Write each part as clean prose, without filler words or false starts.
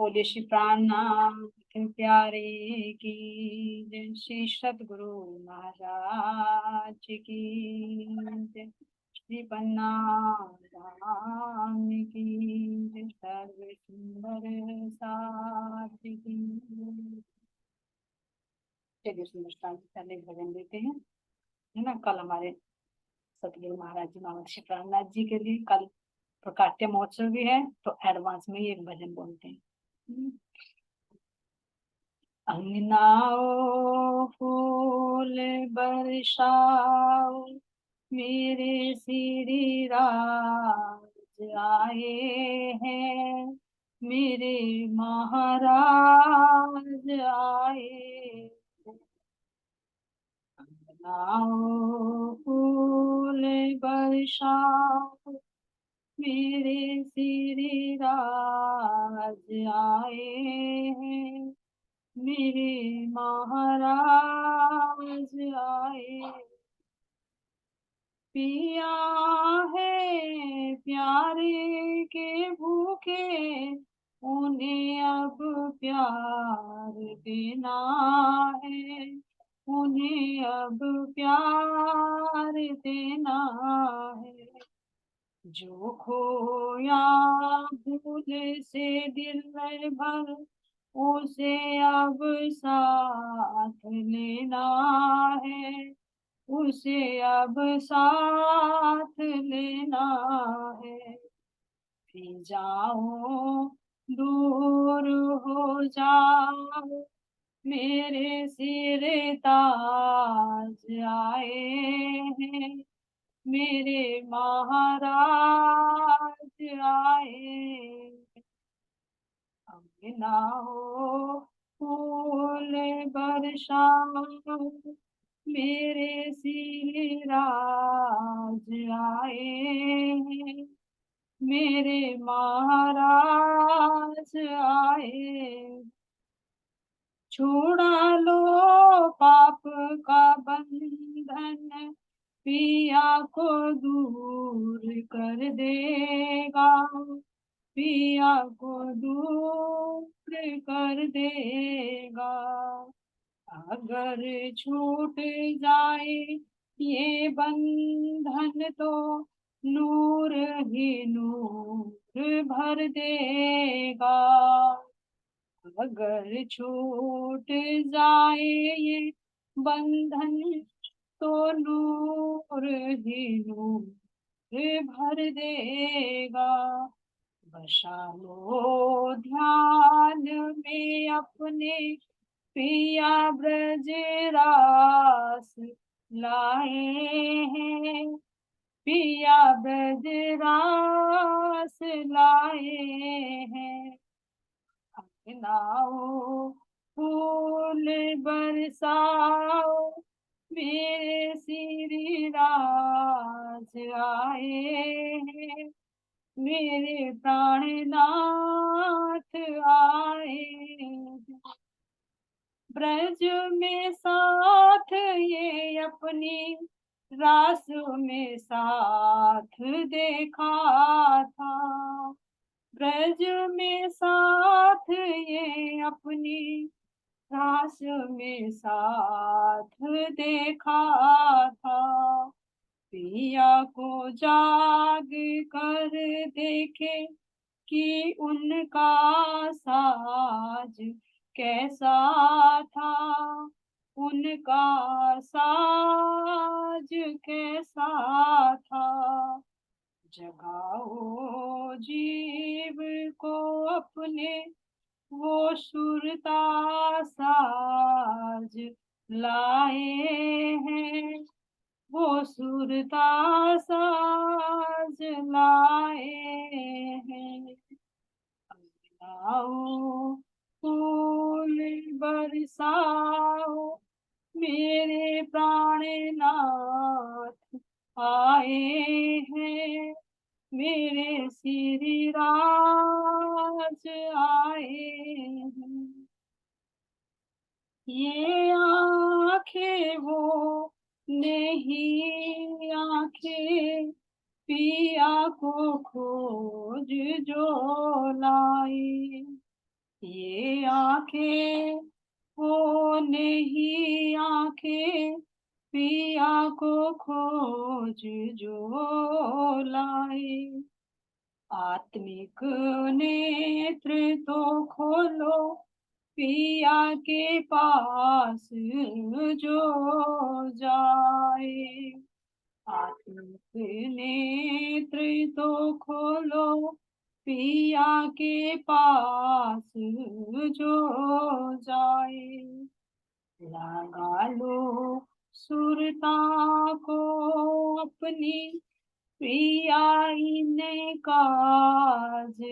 बोले श्री प्राणनाथ प्यारे की जय। श्री सतगुरु महाराज की जय। श्री पन्नाथ राम की जय। सर्व सुंदर साथ की। चलिए सुंदर साथ पहले भजन देते हैं, है ना। कल हमारे सतगुरु महाराज जी मामा श्री प्राणनाथ जी के लिए कल प्रकाट्य महोत्सव भी है, तो एडवांस में ही एक भजन बोलते हैं। अंगनाओ फूल बरसाओ, मेरे श्री राज आए हैं, मेरे महाराज आए हैं। अंगनाओ फूल बरसाओ, मेरे श्री राज आए हैं, मेरे महाराज आए। पिया है प्यारे के भूखे, उन्हें अब प्यार देना है, उन्हें अब प्यार देना है। जो खोया भूल से दिल भर, उसे अब साथ लेना है, उसे अब साथ लेना है। फिर जाओ दूर हो जाओ, मेरे सिर ताज आए हैं, मेरे महाराज आए। अंगनाओ फूल बरसाओ, मेरे श्री राज आए हैं, मेरे महाराज आए। छुड़ा लो पाप का बंधन, पिया को दूर कर देगा, पिया को दूर कर देगा। अगर छूट जाए ये बंधन, तो नूर ही नूर भर देगा। अगर छूट जाए ये बंधन, तो नूर ही नूर भर देगा। बसा लो ध्यान में अपने, पिया ब्रज रास लाए हैं, पिया ब्रज रास लाए हैं। अंगनाओ फूल बरसाओ, मेरे श्री राज आए हैं, मेरे प्राणनाथ आए हैं। ब्रज में साथ ये अपनी रास में साथ देखा था, ब्रज में साथ ये अपनी रास में साथ देखा था। पिया को जाग कर देखे कि उनका साज कैसा था, उनका साज कैसा था। जगाओ जीव को अपने, वो सुरता साज लाए हैं, वो सुरता साज लाए हैं। आओ फूल बरसाओ, मेरे प्राणनाथ आए हैं, मेरे श्री राज आए हैं। ये आंखें वो नहीं आंखें, पिया को खोज जो लाई, ये आंखें वो नहीं आंखें पिया को खोज जो लाए। आत्मिक नेत्र तो खोलो पिया के पास जो जाए। आत्मिक नेत्र तो खोलो पिया के पास जो जाए। लगा लो सुरता को अपनी पिया इन्हें काज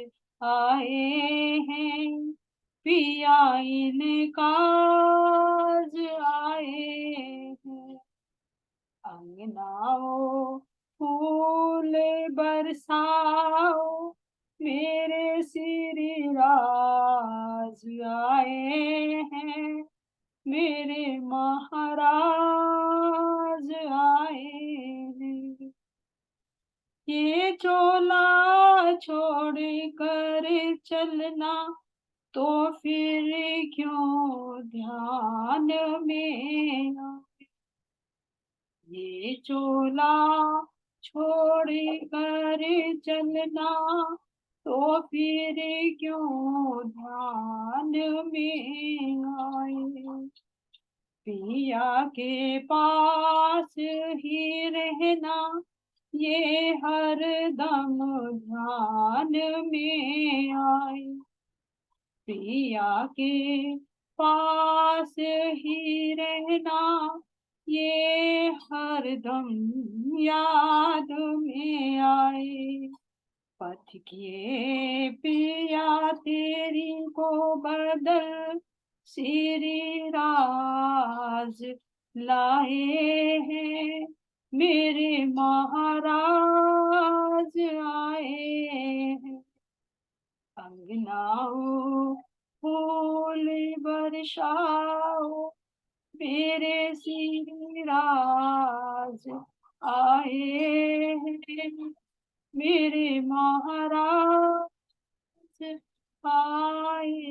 आए हैं। पिया इन्हें काज आए हैं। अंगनाओ फूल बरसाओ मेरे श्री राज आए हैं। मेरे महाराज आए हैं। ये चोला छोड़ कर चलना तो फिर क्यों ध्यान में आए। ये चोला छोड़ कर चलना तो फिर क्यों ध्यान में आए। पिया के पास ही रहना ये हर दम ध्यान में आए। पिया के पास ही रहना ये हर दम याद में आए। पथ किए पिया तेरी को बदल श्री राज लाए हैं। मेरे महाराज आए हैं। अंगनाओ फूल बरसाओ मेरे श्री राज आए हैं। मेरे महाराज आए।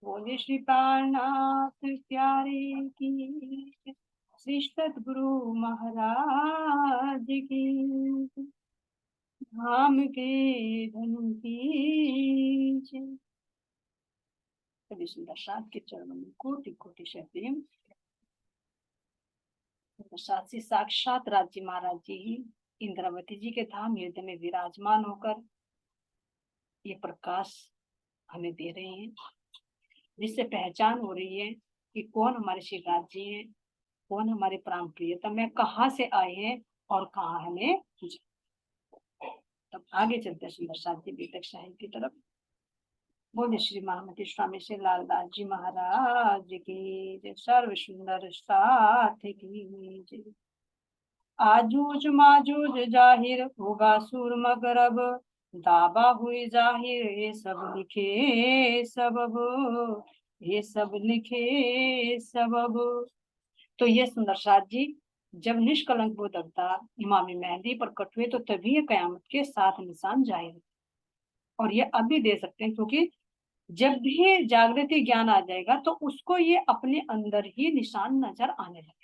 बोले श्री पालनाथ प्यारे की, श्री सतगुरु महाराज की, धाम के धन की जय। कभी सुंदर साथ के चरणों में कोटि कोटि प्रेम। साक्षी साक्षात राज्य महाराज जी ही इंद्रावती जी के धाम युद्ध में विराजमान होकर ये प्रकाश हमें दे रहे हैं, जिससे पहचान हो रही है कि कौन हमारे श्री राज जी हैं, कौन हमारे प्राण प्रियतम है, कहाँ से आए हैं और कहाँ हमें। तब आगे चलते सुंदर साथ जी बेतक साहिब की तरफ। बोले श्री महामती स्वामी श्री लालदास जी महाराज की जय। सर्व सुंदर साथ की जय। आजूज माजूज जाहिर होगा सुर मगरब, दाबा हुई जाहिर ये सब लिखे सबब, ये सब लिखे सबब। तो ये सुंदर साथ जी जब निष्कलंक बुद्ध अवतार इमाम मेहदी पर कट हुए तो तभी ये कयामत के 7 निशान जाहिर, और ये अभी दे सकते हैं, क्योंकि जब भी जागृति ज्ञान आ जाएगा तो उसको ये अपने अंदर ही निशान नजर आने लगे।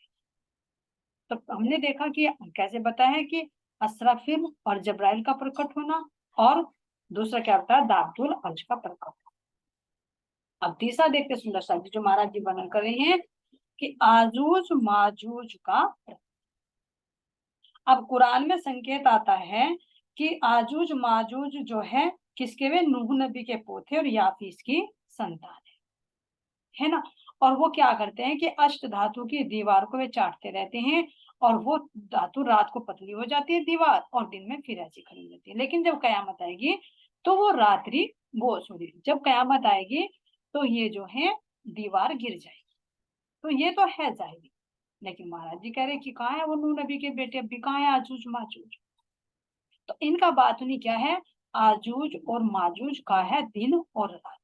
तो हमने देखा कि कैसे बताया कि असराफिल और जब्राइल का प्रकट होना, और दूसरा क्या होता है दाबदुल अंश का प्रकट। अब तीसरा देखते सुंदर सा जो महाराज जी वर्णन कर रहे हैं कि आजूज माजूज का। अब कुरान में संकेत आता है कि आजूज माजूज जो है किसके वे नूह नबी के पोते और याफीस की संतान है ना। और वो क्या करते हैं कि अष्ट धातु की दीवार को वे चाटते रहते हैं, और वो धातु रात को पतली हो जाती है दीवार, और दिन में फिर ऐसी खड़ी रहती है। लेकिन जब कयामत आएगी तो वो रात्रि वो सॉरी जब कयामत आएगी तो ये जो है दीवार गिर जाएगी। तो ये तो है जाहिर, लेकिन महाराज जी कह रहे कि कहाँ है वो नूह नबी के बेटे, अभी कहाँ है आजूज माजूज। तो इनका बात नहीं क्या है, आजूज और माजूज का है दिन और रात,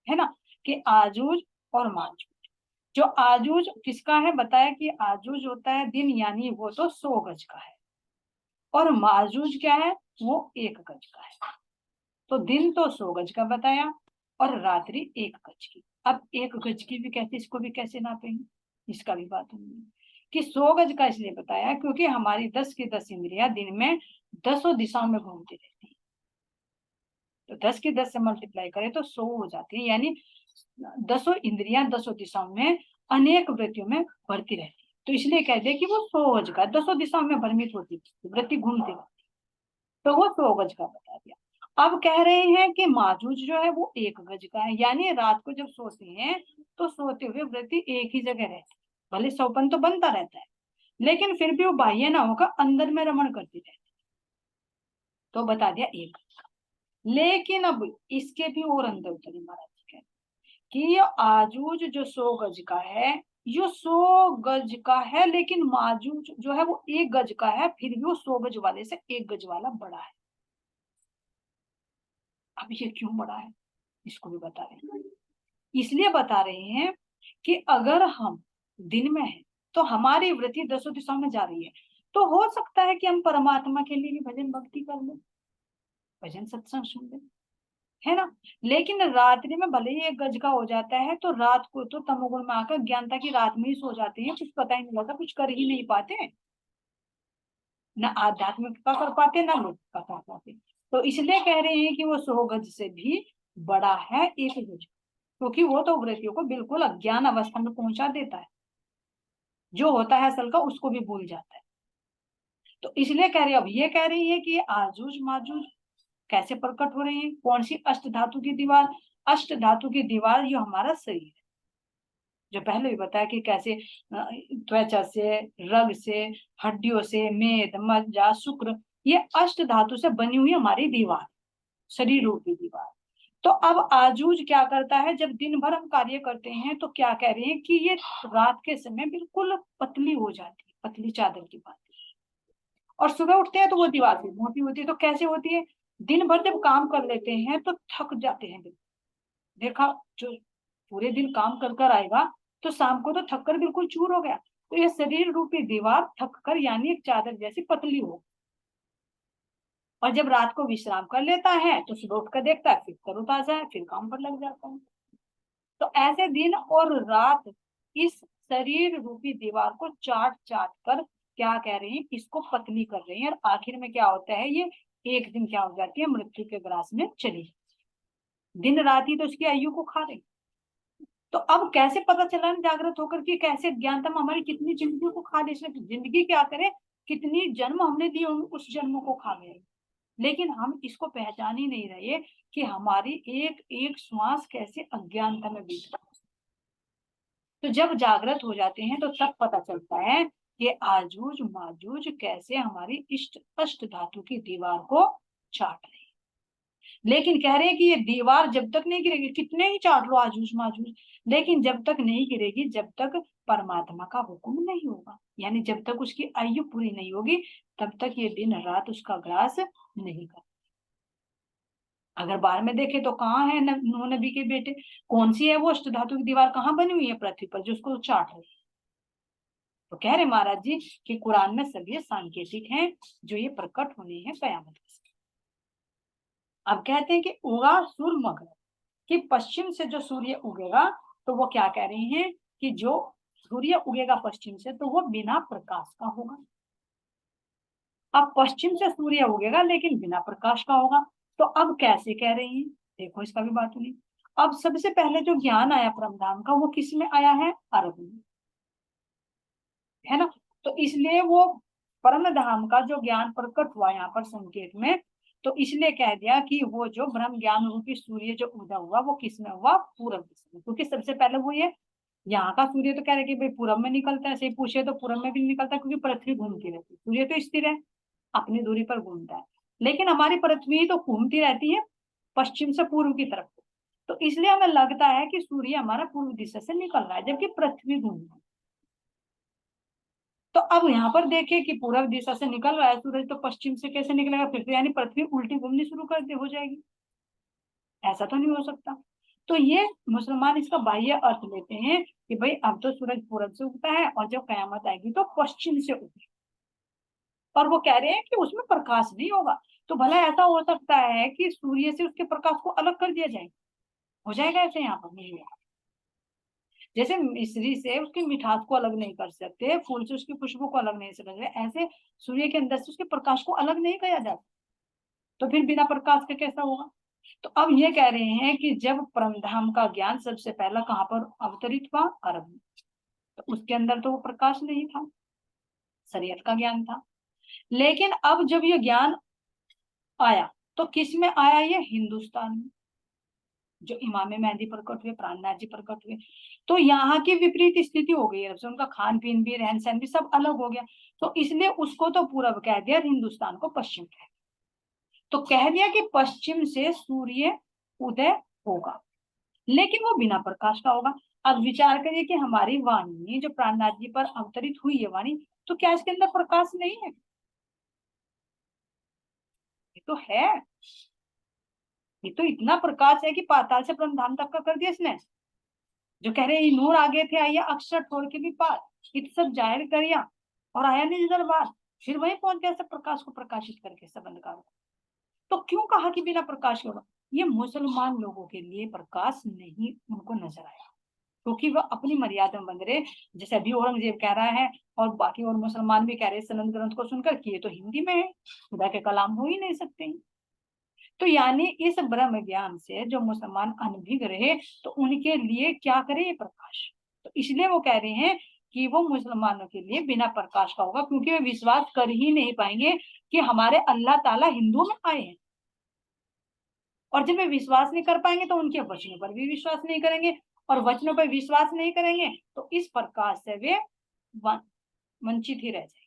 है ना, कि आजूज और माजूज। जो आजूज किसका है बताया कि आजूज होता है दिन, यानी वो तो 100 गज का है, और माजूज क्या है वो 1 गज का है। तो दिन तो 100 गज का बताया और रात्रि 1 गज की। अब 1 गज की भी कैसे, इसको भी कैसे नापेंगे, इसका भी बात होगी कि 100 गज का इसलिए बताया क्योंकि हमारी 10 की 10 इंद्रियां दिन में 10 दिशाओं में घूमती रहती है। तो 10 की 10 से मल्टीप्लाई करें तो 100 हो जाती है, यानी 10 इंद्रियां 10 दिशाओं में अनेक वृत्तियों में बढ़ती रहती है। तो इसलिए कहते हैं कि वो 100 गज का 10 दिशाओं में भ्रमित होती है, वृत्ति घूमती रहती है, तो वो 100 गज का बता दिया। अब कह रहे हैं कि माजूज जो है वो 1 गज का है, यानी रात को जब सोते हैं तो सोते हुए वृत्ति एक ही जगह रहती है, भले सौपन तो बनता रहता है लेकिन फिर भी वो बाह्य ना होकर अंदर में रमण करती रहती है, तो बता दिया 1 गज का। लेकिन अब इसके भी और अंदर उतरे महाराज जी कहते कि ये आजूज जो 100 गज का है, ये 100 गज का है, लेकिन माजूज जो है वो 1 गज का है, फिर भी वो 100 गज वाले से 1 गज वाला बड़ा है। अब ये क्यों बड़ा है, इसको भी बता रहे हैं। इसलिए बता रहे हैं कि अगर हम दिन में है तो हमारी वृत्ति 10 दिशाओं में जा रही है, तो हो सकता है कि हम परमात्मा के लिए भी भजन भक्ति कर लें, भजन सत्संग सुन लें, है ना। लेकिन रात्रि में भले ही 1 गज का हो जाता है, तो रात को तो तमोगुण में आकर ज्ञानता की रात में ही सो जाते हैं, कुछ पता ही नहीं लगता, कुछ कर ही नहीं पाते, ना आध्यात्मिक का कर पाते ना लोक का कर पाते। तो इसलिए कह रहे हैं कि वो 100 गज से भी बड़ा है 1 गज, क्योंकि वो तो वृत्तियों को बिल्कुल अज्ञान अवस्था में पहुंचा देता है, जो होता है असल का उसको भी भूल जाता है। तो इसलिए कह रहे हैं, अब ये कह रही है कि ये आजूज माजूज कैसे प्रकट हो रही है, कौन सी अष्ट धातु की दीवार, अष्ट धातु की दीवार जो हमारा शरीर है, जो पहले भी बताया कि कैसे त्वचा से, रग से, हड्डियों से, मेद मज्जा शुक्र, ये अष्ट धातु से बनी हुई हमारी दीवार, शरीर रूपी दीवार। तो अब आजूज क्या करता है, जब दिन भर हम कार्य करते हैं तो क्या कह रहे हैं कि ये रात के समय बिल्कुल पतली हो जाती है, पतली चादर की बात, और सुबह उठते हैं तो वो दीवार भी मोटी होती है। तो कैसे होती है, दिन भर जब काम कर लेते हैं तो थक जाते हैं, देखा जो पूरे दिन काम कर कर आएगा तो शाम को तो थक कर बिल्कुल चूर हो गया, तो ये शरीर रूपी दीवार थक कर यानी एक चादर जैसी पतली हो, और जब रात को विश्राम कर लेता है तो सुबह उठकर देखता है फिर तरोताजा है, फिर काम पर लग जाता है। तो ऐसे दिन और रात इस शरीर रूपी दीवार को चाट चाट कर क्या कह रहे हैं, इसको पतली कर रहे हैं, और आखिर में क्या होता है, ये एक दिन क्या हो जाती है, मृत्यु के ग्रास में चली, दिन रात ही तो उसकी आयु को खा रही। तो अब कैसे पता चला जागृत होकर कि कैसे ज्ञानतम हमारी कितनी जिंदगी को खा ले, जिंदगी क्या करे, कितनी जन्म हमने दिए उस जन्म को खा गए, लेकिन हम इसको पहचान ही नहीं रहे कि हमारी एक एक श्वास कैसे अज्ञानता में बीत रहा है। तो जब जागृत हो जाते हैं तो तब पता चलता है कि आजूज माजूज कैसे हमारी इष्ट अष्ट धातु की दीवार को चाट रही है। लेकिन कह रहे हैं कि ये दीवार जब तक नहीं गिरेगी, कितने ही चाट लो आजूज माजूज, लेकिन जब तक नहीं गिरेगी, जब तक परमात्मा का हुक्म नहीं होगा, यानी जब तक उसकी आयु पूरी नहीं होगी तब तक ये दिन रात उसका ग्रास नहीं कर। अगर बाहर में देखे तो कहाँ है नूह नबी के बेटे, कौन सी है वो अष्ट धातु की दीवार, कहाँ बनी हुई है पृथ्वी पर, जो उसको चाट रही है। तो कह रहे महाराज जी कि कुरान में सब ये सांकेतिक हैं जो ये प्रकट होने हैं कयामत के समय। अब कहते हैं कि उगा सूर्यमग्र, कि पश्चिम से जो सूर्य उगेगा, तो वो क्या कह रहे हैं कि जो सूर्य उगेगा पश्चिम से तो वो बिना प्रकाश का होगा। अब पश्चिम से सूर्य उगेगा लेकिन बिना प्रकाश का होगा, तो अब कैसे कह रहे हैं, देखो इसका भी बात हुई। अब सबसे पहले जो ज्ञान आया परम धाम का वो किस में आया है, अरब में, है ना। तो इसलिए वो परम धाम का जो ज्ञान प्रकट हुआ यहाँ पर संकेत में, तो इसलिए कह दिया कि वो जो ब्रह्म ज्ञान रूपी सूर्य जो उदय हुआ वो किस में हुआ, पूरब दिशा में, क्योंकि सबसे पहले वो ये यहाँ का सूर्य तो कह रहे कि भाई पूरब में निकलता है, ऐसे ही पूछे तो पूरब में भी नहीं निकलता, क्योंकि पृथ्वी घूमती रहती है, सूर्य तो स्थिर है अपनी दूरी पर घूमता है, लेकिन हमारी पृथ्वी तो घूमती रहती है पश्चिम से पूर्व की तरफ। तो इसलिए हमें लगता है कि सूर्य हमारा पूर्व दिशा से निकल रहा है जबकि पृथ्वी घूम रही है। तो अब यहाँ पर देखिए कि पूर्व दिशा से निकल रहा है सूरज, तो पश्चिम से कैसे निकलेगा, फिर तो यानी पृथ्वी उल्टी घूमनी शुरू कर दे हो जाएगी, ऐसा तो नहीं हो सकता। तो ये मुसलमान इसका बाह्य अर्थ लेते हैं कि भाई अब तो सूरज पूरब से उगता है और जब कयामत आएगी तो पश्चिम से उगेगा, और वो कह रहे हैं कि उसमें प्रकाश नहीं होगा, तो भला ऐसा हो सकता है कि सूर्य से उसके प्रकाश को अलग कर दिया जाए? हो जाएगा ऐसे? यहाँ पर नहीं होगा। जैसे मिश्री से उसकी मिठास को अलग नहीं कर सकते, फूल से उसकी खुशबू को अलग नहीं कर सकते, ऐसे सूर्य के अंदर से उसके प्रकाश को अलग नहीं किया जाता। तो फिर बिना प्रकाश के कैसा होगा? तो अब ये कह रहे हैं कि जब परमधाम का ज्ञान सबसे पहला कहाँ पर अवतरित हुआ? अरब में। तो उसके अंदर तो वो प्रकाश नहीं था, शरीयत का ज्ञान था। लेकिन अब जब ये ज्ञान आया तो किस में आया? ये हिंदुस्तान में, जो इमाम मेहदी प्रकट हुए, प्राणनाथ जी प्रकट हुए। तो यहाँ की विपरीत स्थिति हो गई है, उनका खान पीन भी, रहन सहन भी सब अलग हो गया। तो इसलिए उसको तो पूरब कह दिया, हिंदुस्तान को पश्चिम कह दिया। तो कह दिया कि पश्चिम से सूर्य उदय होगा, लेकिन वो बिना प्रकाश का होगा। अब विचार करिए कि हमारी वाणी जो प्राणनाथ जी पर अवतरित हुई है वाणी, तो क्या इसके अंदर प्रकाश नहीं है? ये तो है। ये तो इतना प्रकाश है कि पाताल से परमधाम तक का कर दिया इसने। जो कह रहे हैं नूर आगे थे आइया अक्षर छोड़ के भी पार, इत सब जाहिर करिया और आया नहीं जिधर बात, फिर वही पहुंच गया सब प्रकाश को प्रकाशित करके सब अंधकार को। तो क्यों कहा कि बिना प्रकाश होगा? ये मुसलमान लोगों के लिए प्रकाश नहीं उनको नजर आया, क्योंकि वह अपनी मर्यादा में बंध रहे। जैसे अभी औरंगजेब कह रहा है और बाकी और मुसलमान भी कह रहे हैं सनद ग्रंथ को सुनकर कि ये तो हिंदी में है, खुदा के कलाम हो ही नहीं सकते। तो यानी इस ब्रह्म ज्ञान से जो मुसलमान अनभिज्ञ रहे, तो उनके लिए क्या करे ये प्रकाश? तो इसलिए वो कह रहे हैं कि वो मुसलमानों के लिए बिना प्रकाश का होगा, क्योंकि वे विश्वास कर ही नहीं पाएंगे कि हमारे अल्लाह ताला हिंदुओं में आए हैं। और जब वे विश्वास नहीं कर पाएंगे तो उनके वचनों पर भी विश्वास नहीं करेंगे, और वचनों पर विश्वास नहीं करेंगे तो इस प्रकाश से वे वंचित ही रह जाएंगे।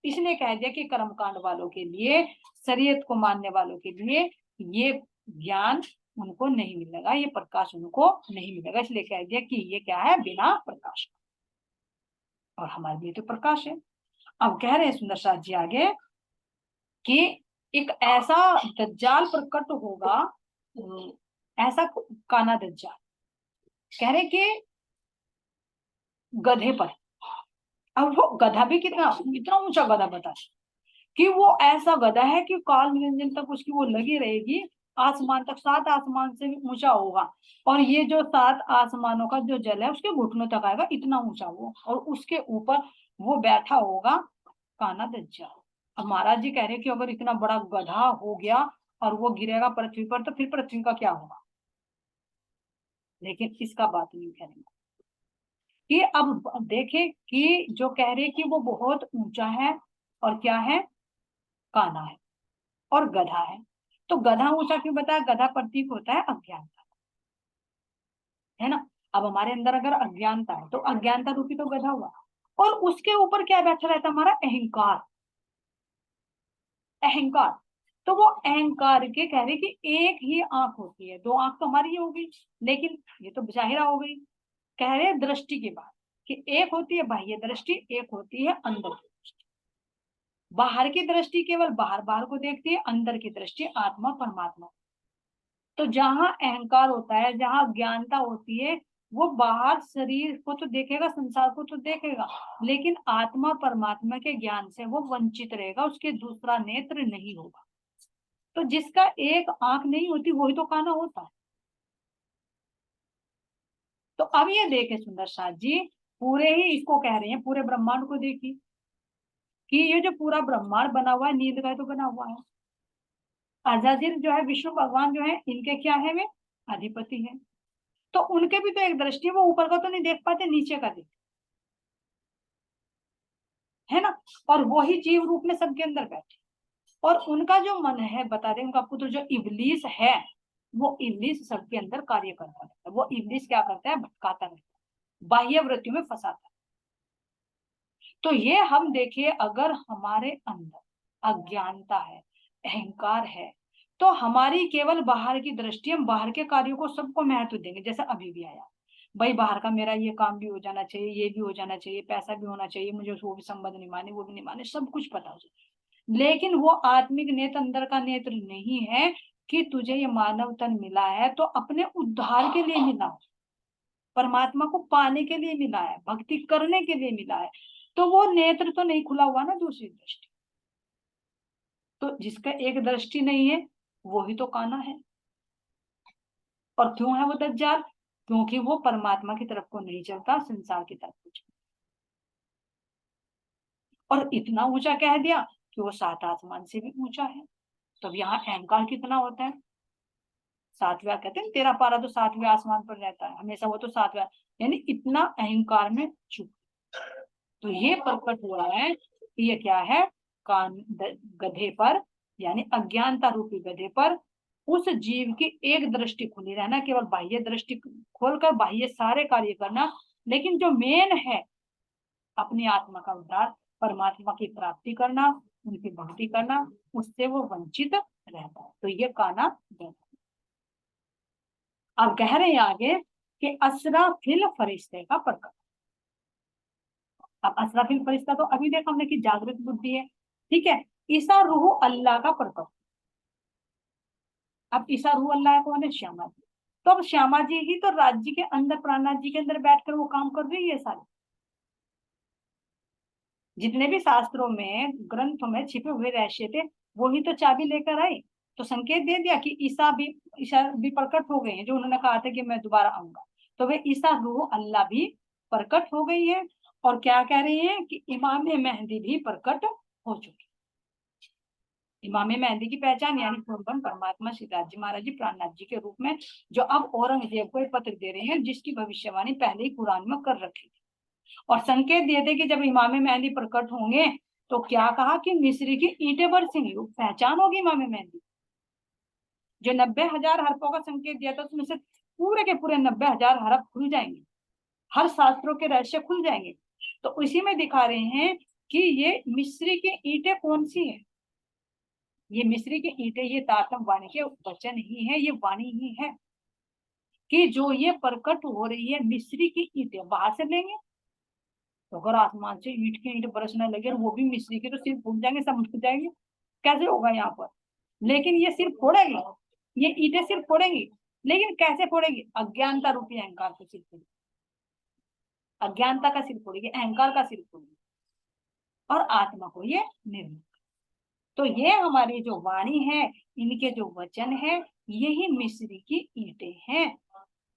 इसलिए कह दिया कि कर्मकांड वालों के लिए, शरीयत को मानने वालों के लिए ये ज्ञान उनको नहीं मिलेगा, ये प्रकाश उनको नहीं मिलेगा। इसलिए कह दिया कि ये क्या है? बिना प्रकाश। और हमारे लिए तो प्रकाश है। अब कह रहे हैं सुंदर साथ जी आगे कि एक ऐसा दज्जाल प्रकट होगा, ऐसा काना दज्जाल, कह रहे कि गधे पर। अब वो गधा भी कितना इतना ऊंचा गधा बता कि वो ऐसा गधा है कि काल निरंजन तक उसकी वो लगी रहेगी, आसमान तक, 7 आसमान से भी ऊंचा होगा। और ये जो 7 आसमानों का जो जल है उसके घुटनों तक आएगा, इतना ऊंचा वो, और उसके ऊपर वो बैठा होगा काना दज्जाल। अब महाराज जी कह रहे हैं कि अगर इतना बड़ा गधा हो गया और वो गिरेगा पृथ्वी पर, तो फिर पृथ्वी का क्या होगा? लेकिन इसका बात नहीं करेंगे कि अब देखे कि जो कह रहे कि वो बहुत ऊंचा है, और क्या है? काना है और गधा है। तो गधा ऊंचा क्यों बताया? गधा प्रतीक होता है अज्ञानता, है ना। अब हमारे अंदर अगर अज्ञानता है तो अज्ञानता रूपी तो गधा हुआ, और उसके ऊपर क्या बैठा रहता है? हमारा अहंकार। अहंकार, तो वो अहंकार के कह रहे कि एक ही आंख होती है, 2 आंख तो हमारी ही होगी, लेकिन ये तो जाहिरा हो गई। कह रहे दृष्टि की बात कि एक होती है बाह्य दृष्टि, एक होती है अंदर की दृष्टि। बाहर की दृष्टि केवल बाहर बाहर को देखती है, अंदर की दृष्टि आत्मा परमात्मा। तो जहां अहंकार होता है, जहां ज्ञानता होती है, वो बाहर शरीर को तो देखेगा, संसार को तो देखेगा, लेकिन आत्मा परमात्मा के ज्ञान से वो वंचित रहेगा, उसके दूसरा नेत्र नहीं होगा। तो जिसका एक आंख नहीं होती वही तो काना होता है। तो अब ये देखे सुंदर साथ जी, पूरे ही इसको कह रहे हैं, पूरे ब्रह्मांड को देखिए कि ये जो पूरा ब्रह्मांड बना हुआ है नील का तो बना हुआ है। अजाजिल जो है विष्णु भगवान जो है, इनके क्या है? वे अधिपति है। तो उनके भी तो एक दृष्टि है, वो ऊपर का तो नहीं देख पाते, नीचे का देख, है ना। और वही जीव रूप में सबके अंदर बैठे, और उनका जो मन है, बता दें, उनका पुत्र जो इबलीस है, वो इबलीस सबके अंदर कार्य करता है। वो इबलीस क्या करता है? भटकाता रहता है, बाह्य वृत्तियों में फंसाता है। तो ये हम देखिए, अगर हमारे अंदर अज्ञानता है, अहंकार है, तो हमारी केवल बाहर की दृष्टि, हम बाहर के कार्यों को सबको महत्व देंगे। जैसे अभी भी आया भाई, बाहर का मेरा ये काम भी हो जाना चाहिए, ये भी हो जाना चाहिए, पैसा भी होना चाहिए, मुझे वो भी संबंध नहीं माने, वो भी नहीं माने, सब कुछ पता हो जाए, लेकिन वो आत्मिक नेत्र, अंदर का नेत्र नहीं है कि तुझे ये मानव तन मिला है तो अपने उद्धार के लिए मिला है, परमात्मा को पाने के लिए मिला है, भक्ति करने के लिए मिला है। तो वो नेत्र तो नहीं खुला हुआ ना, दूसरी दृष्टि। तो जिसका एक दृष्टि नहीं है वो ही तो काना है। और क्यों है वो दज्जाल? क्योंकि वो परमात्मा की तरफ को नहीं चलता, संसार की तरफ को चलता। और इतना ऊंचा कह दिया कि वो 7 आसमान से भी ऊंचा है। तब यहाँ अहंकार कितना होता है। 7वां कहते हैं 13 पारा तो 7वें आसमान पर रहता है हमेशा, वो तो 7वां, यानी इतना अहंकार में चुप। तो ये प्रकट हो रहा है कि ये क्या है, गधे पर, यानी अज्ञानता रूपी गधे पर उस जीव की एक दृष्टि खुली रहना, केवल बाह्य दृष्टि खोलकर बाह्य सारे कार्य करना, लेकिन जो मेन है अपनी आत्मा का उद्धार, परमात्मा की प्राप्ति करना, उनकी भक्ति करना, उससे वो वंचित रहता है। तो ये काना गधा। अब कह रहे हैं आगे कि असराफिल फरिश्ते का प्रकट। अब असराफिल फरिश्ता तो अभी देखा हमने कि जागृत बुद्धि है, ठीक है। ईसा रूह अल्लाह का प्रकट। अब ईसा रूह अल्लाह कौन है? श्यामा जी। तो अब श्यामा जी ही तो राज्य के अंदर, प्राणनाथ जी के अंदर बैठकर वो काम कर रही है सारे। जितने भी शास्त्रों में, ग्रंथों में छिपे हुए रहस्य थे, वो ही तो चाबी लेकर आए। तो संकेत दे दिया कि ईसा भी प्रकट हो गए हैं, जो उन्होंने कहा था कि मैं दोबारा आऊंगा। तो वे ईसा रूह अल्लाह भी प्रकट हो गई है। और क्या कह रही है कि इमाम मेहंदी भी प्रकट हो चुकी। इमाम मेहंदी की पहचान यानी पूर्णब्रह्म परमात्मा सिद्धार्थ जी महाराज जी प्राणनाथ जी के रूप में, जो अब औरंगजेब को पत्र दे रहे हैं, जिसकी भविष्यवाणी पहले ही कुरान में कर रखी थी। और संकेत दिए थे कि जब इमाम मेहंदी प्रकट होंगे तो क्या कहा कि मिस्री की ईंटें बरसेंगी, पहचान होगी इमाम मेहंदी। जो 90,000 हरफों का संकेत दिया था उसमें से पूरे के पूरे 90,000 हरफ खुल जाएंगे, हर शास्त्रों के रहस्य खुल जाएंगे। तो इसी में दिखा रहे हैं कि ये मिस्री की ईंटें कौन सी है। ये मिस्री की ईंटें, ये तातम वाणी के वचन ही है, ये वाणी ही है कि जो ये प्रकट हो रही है मिस्री की ईंटें बाहर से लेंगे। तो अगर आसमान से ईंट की ईंट बरसने लगे और वो भी मिस्री के, तो सिर फूट जाएंगे, सब मिट जाएंगे। कैसे होगा यहाँ पर? लेकिन ये सिर्फ फोड़ेगी, ये ईंटें सिर्फ फोड़ेंगी, लेकिन कैसे फोड़ेगी? अज्ञानता रूपी अहंकार को सिर्फ फोड़ेगी, अज्ञानता का सिर फोड़ेगी, अहंकार का सिर फोड़ेगी, और आत्मा को ये निर्मल। तो ये हमारी जो वाणी है, इनके जो वचन है, यही मिस्री की ईंटें हैं।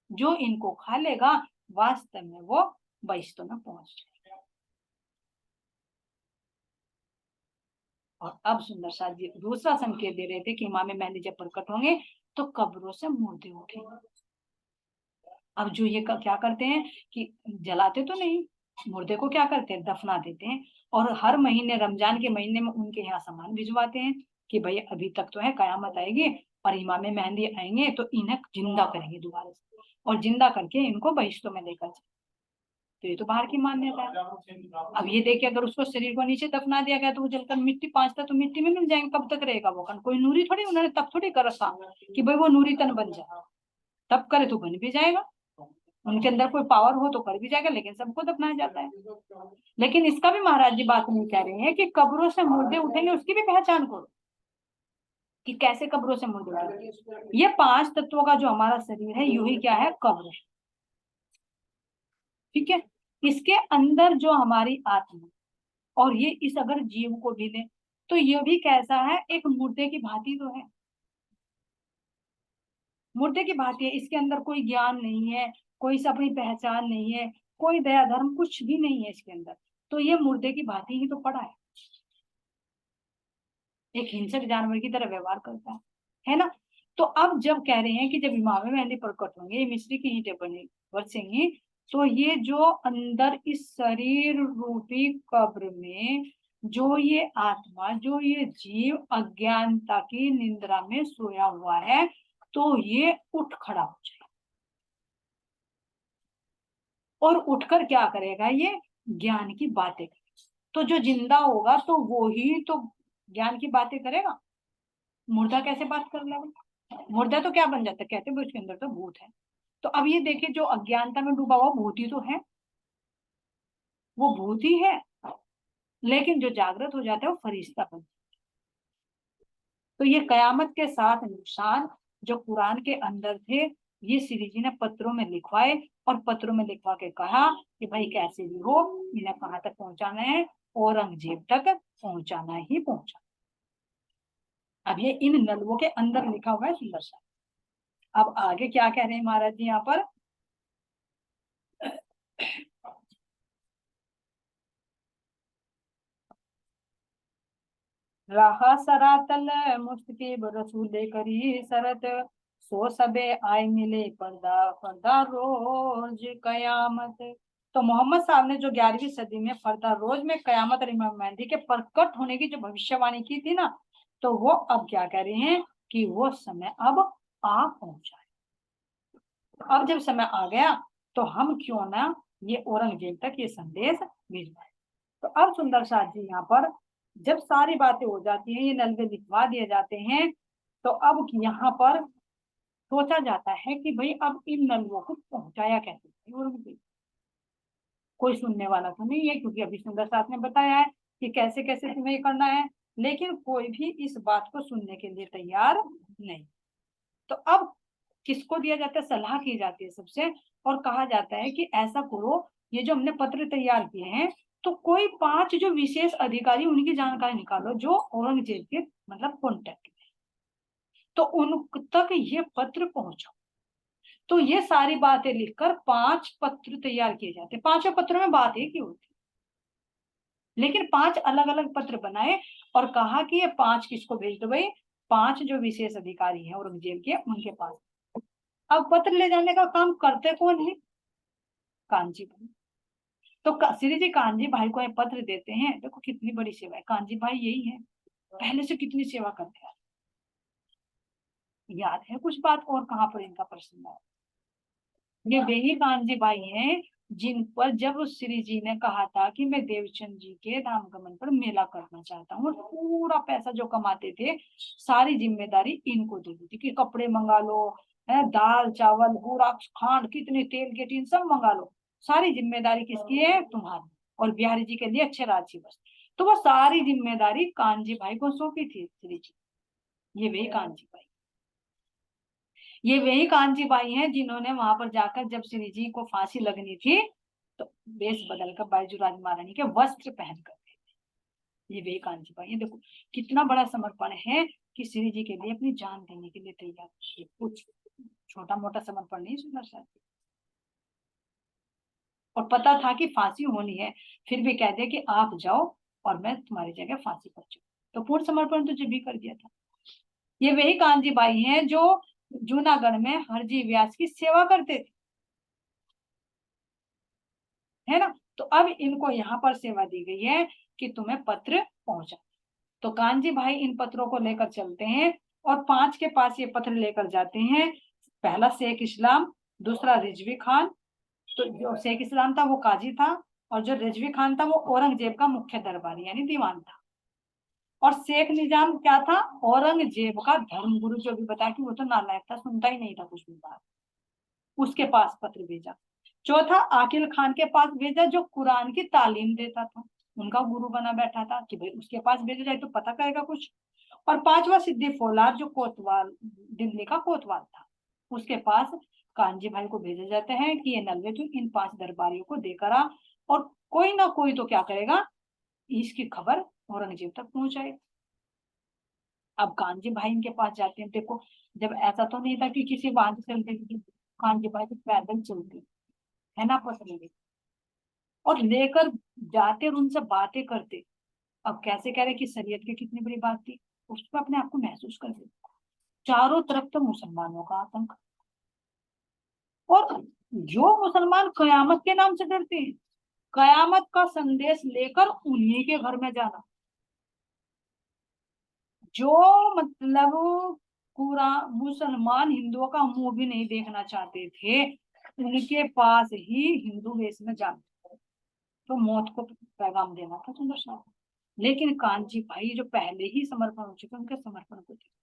जो इनको खा लेगा वास्तव में वो बहिष्टों में पहुंच जाएगा। और अब सुंदर सा जी दूसरा संकेत दे रहे थे कि इमाम मेहंदी जब प्रकट होंगे तो कब्रों से मुर्दे उठेंगे। अब जो ये क्या करते हैं कि जलाते तो नहीं, मुर्दे को क्या करते हैं, दफना देते हैं। और हर महीने, रमजान के महीने में उनके यहाँ सामान भिजवाते हैं कि भाई अभी तक तो है, कयामत आएगी और इमाम मेहंदी आएंगे तो इन्हें जिंदा करेंगे दोबारा से, और जिंदा करके इनको बहिश्तों में लेकर जाए। तो ये तो बाहर की मान्यता है। अब ये देखिए, अगर उसको शरीर को नीचे दफना दिया गया तो वो जलकर मिट्टी, 5 तक तो मिट्टी में मिल जाएंगे, कब तक रहेगा वो कण? कोई नूरी थोड़ी, उन्होंने तब थोड़ी कर रखा कि भाई वो नूरी तन बन जाए, तब करे तो बन भी जाएगा, उनके अंदर कोई पावर हो तो कर भी जाएगा, लेकिन सबको दफनाया जाता है। लेकिन इसका भी महाराज जी बात नहीं कह रहे हैं कि कब्रों से मुर्दे उठेंगे, उसकी भी पहचान करो कि कैसे कब्रों से मुर्दे उठेंगे। ये 5 तत्वों का जो हमारा शरीर है, यू ही क्या है, कब्र है, ठीक है। इसके अंदर जो हमारी आत्मा, और ये इस अगर जीव को भी ले तो ये भी कैसा है, एक मुर्दे की भांति तो है, मुर्दे की भांति है। इसके अंदर कोई ज्ञान नहीं है, कोई अपनी पहचान नहीं है, कोई दया धर्म कुछ भी नहीं है इसके अंदर। तो ये मुर्दे की भांति ही तो पड़ा है, एक हिंसक जानवर की तरह व्यवहार करता है ना। तो अब जब कह रहे हैं कि जब इमाम मेहंदी प्रकट होंगे, ये मिस्री की ईंटें बने बरसेंगी, तो ये जो अंदर इस शरीर रूपी कब्र में जो ये आत्मा, जो ये जीव अज्ञानता की निंद्रा में सोया हुआ है, तो ये उठ खड़ा हो जाएगा। और उठकर क्या करेगा, ये ज्ञान की बातें करेगा। तो जो जिंदा होगा तो वो ही तो ज्ञान की बातें करेगा। मुर्दा कैसे बात कर लेगा? मुर्दा तो क्या बन जाता है, कहते हैं उसके अंदर तो भूत है। तो अब ये देखिए, जो अज्ञानता में डूबा हुआ भूत ही तो है, वो भूत ही है। लेकिन जो जागृत हो जाता है वो फरिश्ता बन। तो ये कयामत के 7 निशान जो कुरान के अंदर थे, ये श्री जी ने पत्रों में लिखवाए, और पत्रों में लिखवा के कहा कि भाई कैसे भी हो, इन्हें कहाँ तक पहुंचाना है, औरंगजेब तक पहुंचाना ही पहुंचाना। अब ये इन नलवों के अंदर लिखा हुआ है सुंदर सा। अब आगे क्या कह रहे हैं महाराज जी यहाँ पर, राहा सरातल मुस्तकी रसूले करी शरत, सो सबे आए मिले पर्दा पर्दा रोज कयामत। तो मोहम्मद साहब ने जो 11वीं सदी में पर्दा रोज में कयामत और इमाम मेहदी के प्रकट होने की जो भविष्यवाणी की थी ना, तो वो अब क्या कह रहे हैं कि वो समय अब आ पहुंचा है। अब जब समय आ गया तो हम क्यों ना ये औरंगजेब तक ये संदेश भिजवाए। तो अब सुंदर शाह जी यहाँ पर जब सारी बातें हो जाती हैं, ये नलवे लिखवा दिए जाते हैं, तो अब यहाँ पर सोचा जाता है कि भाई अब इन नलवों को पहुंचाया कैसे, औरंगजेब कोई सुनने वाला तो नहीं है, क्योंकि अभी सुंदर साथ ने बताया है कि कैसे कैसे तुम्हें ये करना है, लेकिन कोई भी इस बात को सुनने के लिए तैयार नहीं। तो अब किसको दिया जाता है, सलाह की जाती है सबसे, और कहा जाता है कि ऐसा करो, ये जो हमने पत्र तैयार किए हैं, तो कोई 5 जो विशेष अधिकारी उनकी जानकारी निकालो जो औरंगजेब के मतलब कॉन्टेक्ट, तो उन तक ये पत्र पहुंचो। तो ये सारी बातें लिखकर 5 पत्र तैयार किए जाते हैं। 5 पत्रों में बात एक ही होती, लेकिन 5 अलग अलग पत्र बनाए और कहा कि ये 5 किसको भेज दो भाई, 5 जो विशेष अधिकारी हैं औरंगजेब के उनके पास। अब पत्र ले जाने का काम करते कौन है, कांजी भाई। तो श्री जी कांजी भाई को ये पत्र देते हैं। देखो कितनी बड़ी सेवा है, कांजी भाई यही है, पहले से कितनी सेवा करते हैं। याद है कुछ बात और कहाँ पर इनका प्रश्न है, ये वही कांजी भाई हैं जिन पर जब श्री जी ने कहा था कि मैं देवचंद जी के धाम गमन पर मेला करना चाहता हूँ, पूरा पैसा जो कमाते थे सारी जिम्मेदारी इनको दे दी थी कि कपड़े मंगा लो, है दाल चावल पूरा खांड कितने तेल के टीन सब मंगा लो, सारी जिम्मेदारी किसकी है, तुम्हारी, और बिहारी जी के लिए अच्छे राज्य बस। तो वो सारी जिम्मेदारी कांजी भाई को सौंपी थी श्री जी। ये वही कांजी भाई, ये वही कांजी बाई हैं जिन्होंने वहां पर जाकर जब श्री जी को फांसी लगनी थी तो वेश बदलकर बाईजू महारानी के वस्त्र पहन कर, ये वही कांजी बाई है। देखो कितना बड़ा समर्पण है कि श्री जी के लिए अपनी जान देने के लिए तैयार है। कुछ छोटा मोटा समर्पण नहीं सुंदर सा, और पता था कि फांसी होनी है, फिर भी कह दिया कि आप जाओ और मैं तुम्हारी जगह फांसी पर जाऊँ। तो पूर्ण समर्पण तो जब भी कर दिया था। ये वही कांजी बाई हैं जो जूनागढ़ में हरजी व्यास की सेवा करते थे, है ना। तो अब इनको यहाँ पर सेवा दी गई है कि तुम्हें पत्र पहुंचा। तो कांजी भाई इन पत्रों को लेकर चलते हैं और 5 के पास ये पत्र लेकर जाते हैं। पहला शेख इस्लाम, दूसरा रिजवी खान, तो जो शेख इस्लाम था वो काजी था, और जो रिजवी खान था वो औरंगजेब का मुख्य दरबारी यानी दीवान था, और शेख निजाम क्या था, औरंगजेब का धर्मगुरु, जो भी बताया कि वो तो नालायक था, सुनता ही नहीं था कुछ भी बात, उसके पास पत्र भेजा। चौथा आकिल खान के पास भेजा जो कुरान की तालीम देता था, उनका गुरु बना बैठा था कि भाई उसके पास भेजा जाए तो पता करेगा कुछ। और पांचवा सिद्दी फौलाद जो कोतवाल, दिल्ली का कोतवाल था, उसके पास कांजी भाई को भेजा जाता है कि ये नलवे तू इन 5 दरबारियों को देकर आ, और कोई ना कोई तो क्या करेगा, इसकी खबर औरंगजेब तक पहुंचाएगा। अब कांजी भाई इनके पास जाते हैं। देखो जब ऐसा तो नहीं था कि किसी वाहन से चलते थे, कांजी भाई तो पैदल चलते, है ना, पसंद, और लेकर जाते और उनसे बातें करते। अब कैसे कह रहे कि शरीयत की कितनी बड़ी बात थी, उसको अपने आप को महसूस करते। चारों तरफ तो मुसलमानों का आतंक, और जो मुसलमान कयामत के नाम से डरते हैं, कयामत का संदेश लेकर उन्हीं के घर में जाना, जो मतलब पूरा मुसलमान हिंदुओं का मुंह भी नहीं देखना चाहते थे, उनके पास ही हिंदू वेश में जाना, तो मौत को पैगाम देना था सुंदर सा। लेकिन कांची भाई जो पहले ही समर्पण हो चुके उनके समर्पण को देखो,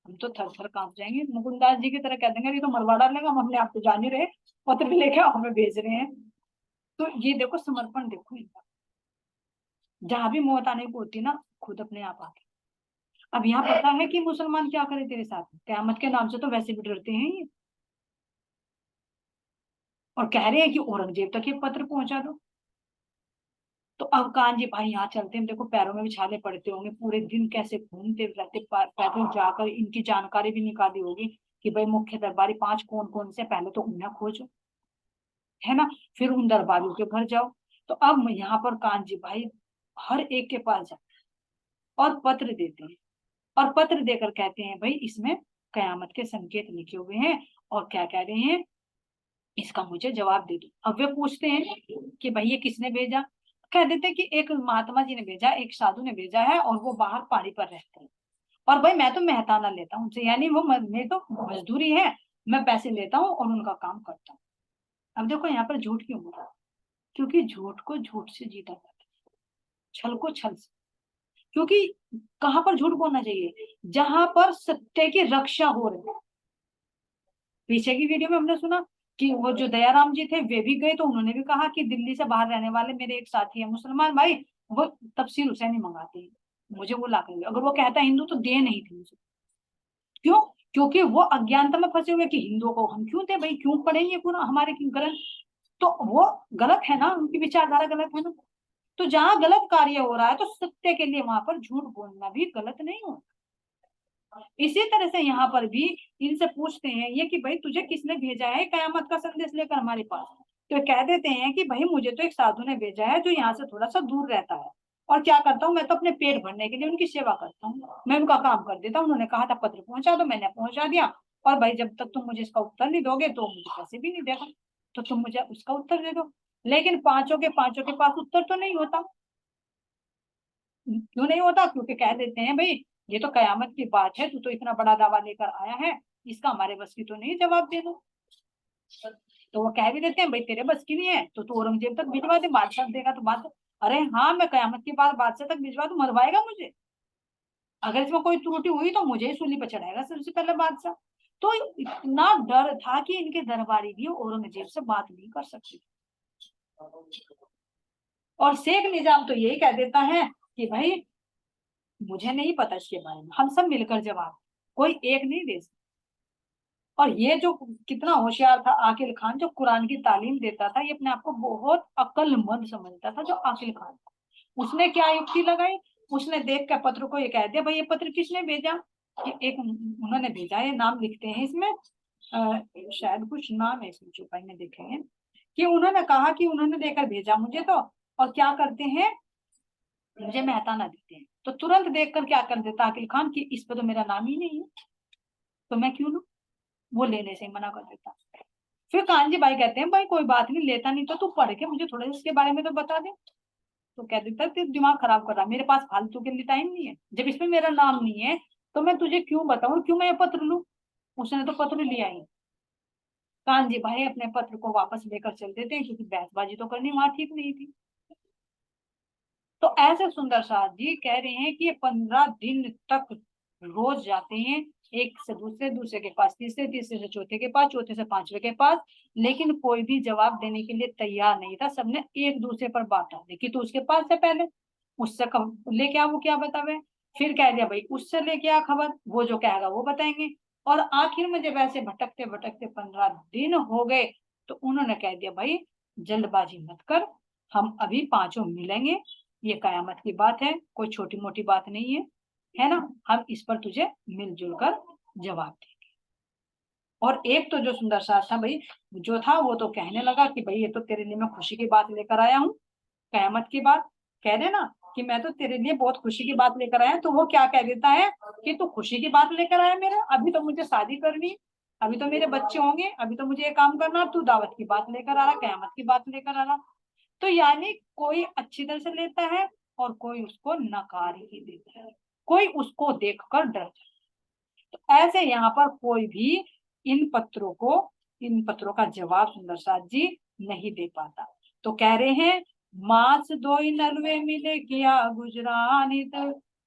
हम तो थर थर कांप जाएंगे, मुकुंदास जी की तरह कह देंगे ये तो मरवा डालेगा, हम अपने आप को जान ही रहे, पत्र भी लेके हमें भेज रहे हैं। तो ये देखो समर्पण देखो इनका, जहां भी मौत आने को होती ना खुद अपने आप आके। अब यहाँ पता है कि मुसलमान क्या करे तेरे साथ, कयामत के नाम से तो वैसे भी डरते हैं ये, और कह रहे हैं कि औरंगजेब तक ये पत्र पहुंचा दो। तो अब कान जी भाई यहाँ चलते हैं, देखो पैरों में भी छाले पड़ते होंगे, पूरे दिन कैसे घूमते रहते, पैदल जाकर इनकी जानकारी भी निकाली होगी कि भाई मुख्य दरबारी 5 कौन कौन से, पहले तो उन्हें खोजो, है ना, फिर उन दरबारियों के घर जाओ। तो अब यहाँ पर कान जी भाई हर एक के पास जाते और पत्र देते हैं, और पत्र देकर कहते हैं भाई इसमें कयामत के संकेत लिखे हुए हैं, और क्या कह रहे हैं, इसका मुझे जवाब दे दो। अब वे पूछते हैं कि भाई ये किसने भेजा, कह देते हैं कि एक महात्मा जी ने भेजा, एक साधु ने भेजा है, और वो बाहर पहाड़ी पर रहते हैं, और भाई मैं तो मेहताना लेता हूँ उनसे, यानी वो मेरी तो मजदूरी है, मैं पैसे लेता हूँ और उनका काम करता हूँ। अब देखो यहाँ पर झूठ क्यों बोला, क्योंकि झूठ को झूठ से जीता जाता है, छल को छल से। क्योंकि कहां पर झूठ बोलना चाहिए, जहां पर सत्य की रक्षा हो रही है। पीछे की वीडियो में हमने सुना कि वो जो दयाराम जी थे वे भी गए, तो उन्होंने भी कहा कि दिल्ली से बाहर रहने वाले मेरे एक साथी है मुसलमान भाई, वो तफसीर हुसैनी मंगाते हैं, मुझे वो ला कर, अगर वो कहता हिंदू तो दे नहीं थे मुझे। क्यों? क्योंकि वो अज्ञानता में फंसे हुए कि हिंदुओं को हम क्यों दे भाई, क्यों पढ़ेंगे पूरा हमारे क्यों ग्रंथ, तो वो गलत है ना, उनकी विचारधारा गलत है ना। तो जहां गलत कार्य हो रहा है तो सत्य के लिए वहां पर झूठ बोलना भी गलत नहीं हो। इसी तरह से यहाँ पर भी इनसे पूछते हैं ये कि भाई तुझे किसने भेजा है कयामत का संदेश लेकर हमारे पास, तो कह देते हैं कि भाई मुझे तो एक साधु ने भेजा है जो यहाँ से थोड़ा सा दूर रहता है, और क्या करता हूँ मैं तो अपने पेट भरने के लिए उनकी सेवा करता हूँ, मैं उनका काम कर देता हूँ, उन्होंने कहा था पत्र पहुंचा दो, मैंने पहुंचा दिया, और भाई जब तक तुम मुझे इसका उत्तर नहीं दोगे तो मुझे पैसे भी नहीं देगा, तो तुम मुझे उसका उत्तर दे दो। लेकिन पांचों के पास उत्तर तो नहीं होता। क्यों नहीं होता? क्योंकि कह देते हैं भाई ये तो कयामत की बात है, तू तो इतना बड़ा दावा लेकर आया है, इसका हमारे बस की तो नहीं, जवाब दे दो। तो वो कह भी देते हैं भाई तेरे बस की नहीं है तो तू औरंगजेब तक भिजवा दे, बादशाह देगा तो बात। अरे हाँ मैं कयामत की बात बादशाह तक भिजवा दूं, मरवाएगा मुझे, अगर इसमें कोई त्रुटि हुई तो मुझे ही सूली पर चढ़ाएगा सबसे पहले बादशाह। तो इतना डर था कि इनके दरबारी भी औरंगजेब से बात नहीं कर सकते। और शेख निजाम तो यही कह देता है कि भाई मुझे नहीं पता इसके बारे में, हम सब मिलकर जवाब, कोई एक नहीं दे सकता। और ये जो कितना होशियार था आकिल खान, जो कुरान की तालीम देता था, ये अपने आप को बहुत अक्लमंद समझता था, जो आकिल खान था। उसने क्या युक्ति लगाई, उसने देख कर पत्र को ये कह दिया भाई ये पत्र किसने भेजा, कि एक उन्होंने भेजा है, नाम लिखते हैं इसमें, शायद कुछ नाम है इसमें चौपाई में देखेंगे, कि उन्होंने कहा कि उन्होंने देकर भेजा मुझे, तो और क्या करते हैं मुझे मेहताना देते हैं, तो तुरंत देखकर क्या कर देता आकिल खान कि इस पे तो मेरा नाम ही नहीं है, तो मैं क्यों लूं, वो लेने से मना कर देता। फिर कानजी भाई कहते हैं भाई कोई बात नहीं, लेता नहीं तो तू पढ़ के मुझे थोड़ा इसके बारे में तो बता दे। तो कह देता तेरा दिमाग खराब कर रहा, मेरे पास फालतू के लिए टाइम नहीं है, जब इसमें मेरा नाम नहीं है तो मैं तुझे क्यों बताऊं, क्यों मैं ये पत्र लूं। उसने तो पत्र लिया ही। कानजी भाई अपने पत्र को वापस लेकर चल देते हैं, क्योंकि बहसबाजी तो करनी वहां ठीक नहीं थी। तो ऐसे सुंदर साथ जी कह रहे हैं कि ये 15 दिन तक रोज जाते हैं, एक से दूसरे, दूसरे के पास तीसरे, तीसरे से चौथे के पास, चौथे से पांचवे के पास, लेकिन कोई भी जवाब देने के लिए तैयार नहीं था। सबने एक दूसरे पर बात डाली कि तू उसके पास से पहले उससे लेके आ, वो क्या बतावे, फिर कह दिया भाई उससे लेके आ खबर, वो जो कहेगा वो बताएंगे। और आखिर में जब ऐसे भटकते भटकते 15 दिन हो गए, तो उन्होंने कह दिया भाई जल्दबाजी मत कर, हम अभी पांचों मिलेंगे, ये कयामत की बात है, कोई छोटी मोटी बात नहीं है ना, हम इस पर तुझे मिलजुल कर जवाब देंगे। और एक तो जो सुंदर सा था भाई, जो था वो तो कहने लगा कि भाई ये तो तेरे लिए मैं खुशी की बात लेकर आया हूँ, कयामत की बात, कह देना कि मैं तो तेरे लिए बहुत खुशी की बात लेकर आया। तो वो क्या कह देता है कि तू खुशी की बात लेकर आया मेरे, अभी तो मुझे शादी करनी है, अभी तो मेरे बच्चे होंगे, अभी तो मुझे ये काम करना, तू दावत की बात लेकर आ रहा, कयामत की बात लेकर आ रहा। तो यानी कोई अच्छी तरह से लेता है और कोई उसको नकार ही देता है, कोई उसको देखकर डर जाता है। तो ऐसे यहाँ पर कोई भी इन पत्रों को, इन पत्रों का जवाब सुंदर साथ जी नहीं दे पाता। तो कह रहे हैं मास दोई नलवे मिले किया गुजरानित,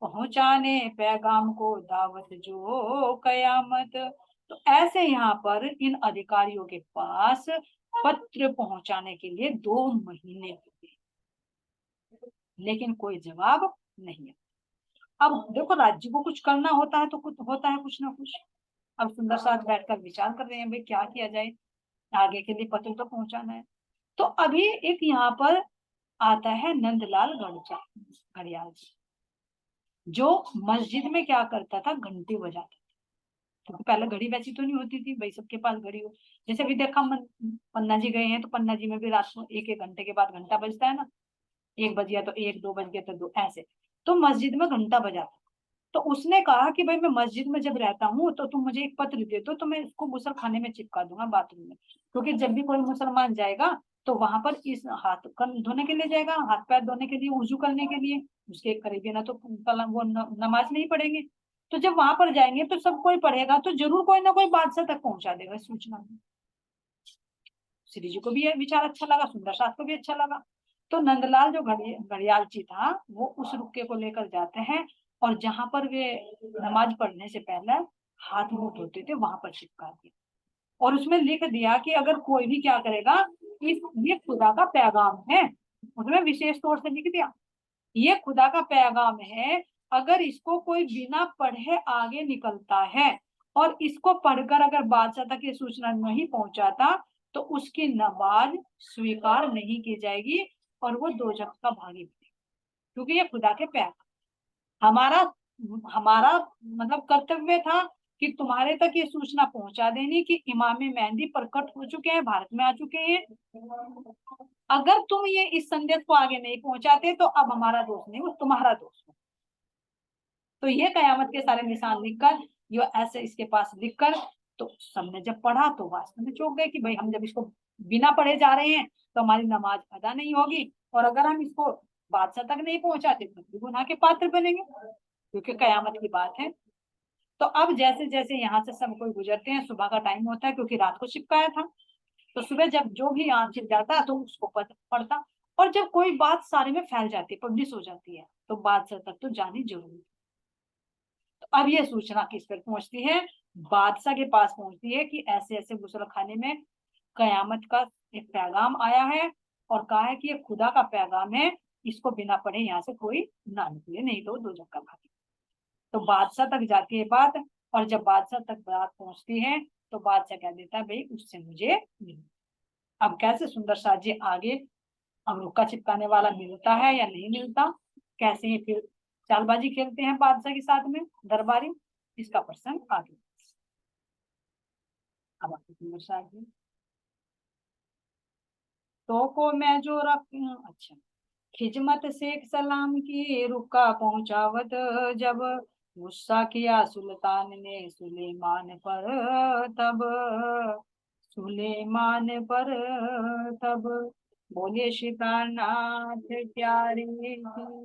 पहुंचाने पैगाम को दावत जो कयामत। तो ऐसे यहाँ पर इन अधिकारियों के पास पत्र पहुंचाने के लिए 2 महीने हुए, लेकिन कोई जवाब नहीं है। अब देखो राज्य को कुछ करना होता है तो कुछ होता है कुछ ना कुछ। अब सुंदर साथ बैठकर विचार कर रहे हैं भाई क्या किया जाए, आगे के लिए पत्र तो पहुंचाना है। तो अभी एक यहाँ पर आता है नंदलाल घड़ियाल जी, जो मस्जिद में क्या करता था, घंटी बजाता था। क्योंकि पहले घड़ी वैसी तो नहीं होती थी भाई सबके पास घड़ी हो। जैसे भी देखा पन्ना जी गए हैं तो पन्ना जी में भी रात को एक एक घंटे के बाद घंटा बजता है ना, 1 बज गया तो 1, 2 बज गया तो 2, ऐसे। तो मस्जिद में घंटा बजाता। तो उसने कहा कि भाई मैं मस्जिद में जब रहता हूँ तो तुम मुझे एक पत्र दे दो, तो मैं इसको गुसल खाने में चिपका दूंगा बाथरूम में, क्योंकि जब भी कोई मुसलमान जाएगा तो वहां पर इस हाथ धोने के लिए जाएगा, हाथ पैर धोने के लिए, वुजू करने के लिए, उसके करीबी ना तो वो नमाज नहीं पढ़ेंगे। तो जब वहां पर जाएंगे तो सब कोई पढ़ेगा तो जरूर कोई ना कोई बादशाह तक पहुंचा देगा सूचना। श्री जी को भी ये विचार अच्छा लगा, सुंदर सास को भी अच्छा लगा। तो नंदलाल जो घड़ियालची था वो उस रुक्के को लेकर जाते हैं, और जहां पर वे नमाज पढ़ने से पहले हाथ मुंह धोते थे वहां पर चिपका दिया, और उसमें लिख दिया कि अगर कोई भी क्या करेगा, इस ये खुदा का पैगाम है। उसमें विशेष तौर से लिख दिया, ये खुदा का पैगाम है, अगर इसको कोई बिना पढ़े आगे निकलता है और इसको पढ़कर अगर बादशाह तक ये सूचना नहीं पहुंचाता तो उसकी नमाज स्वीकार नहीं की जाएगी और वो दोजख का भागी बनेगा। क्योंकि ये खुदा के पैगाम, हमारा हमारा मतलब कर्तव्य था कि तुम्हारे तक ये सूचना पहुंचा देनी कि इमाम मेहंदी प्रकट हो चुके हैं, भारत में आ चुके हैं। अगर तुम ये इस संदेश को आगे नहीं पहुंचाते तो अब हमारा दोष नहीं, वो तुम्हारा दोष है। तो ये कयामत के सारे निशान लिखकर, यो ऐसे इसके पास लिखकर, तो सबने जब पढ़ा तो वास्तव में चौंक गए कि भाई हम जब इसको बिना पढ़े जा रहे हैं तो हमारी नमाज अदा नहीं होगी, और अगर हम इसको बादशाह तक नहीं पहुंचाते तो भी गुनाह के पात्र बनेंगे, क्योंकि कयामत की बात है। तो अब जैसे जैसे यहाँ से सब कोई गुजरते हैं, सुबह का टाइम होता है क्योंकि रात को चिपकाया था, तो सुबह जब जो भी यहाँ छिप जाता तो उसको पढ़ता, और जब कोई बात सारे में फैल जाती है, पब्लिश हो जाती है, तो बादशाह तक तो जानी जरूरी। तो अब ये सूचना किस पर पहुंचती है, बादशाह के पास पहुंचती है कि ऐसे ऐसे गुसल खाने में कयामत का एक पैगाम आया है, और कहा है कि ये खुदा का पैगाम है, इसको बिना पढ़े यहाँ से कोई ना निकले, नहीं तो दो जगह भागे। तो बादशाह तक जाती है बात, और जब बादशाह तक बात पहुंचती है तो बादशाह कह देता है भाई उससे मुझे मिलो। अब कैसे सुंदर साज जी आगे, अब रुक्का चिपकाने वाला मिलता है या नहीं मिलता, कैसे ये फिर चालबाजी खेलते हैं बादशाह के साथ में दरबारी, इसका प्रसंग आगे। अब आपको सुंदर साज जी तो को मैं जो रख, अच्छा, खिजमत शेख सलाम की रुका पहुंचावत, जब गुस्सा किया सुल्तान ने सुलेमान पर, तब सुलेमान पर तब बोले शिकारनाथ प्यारे की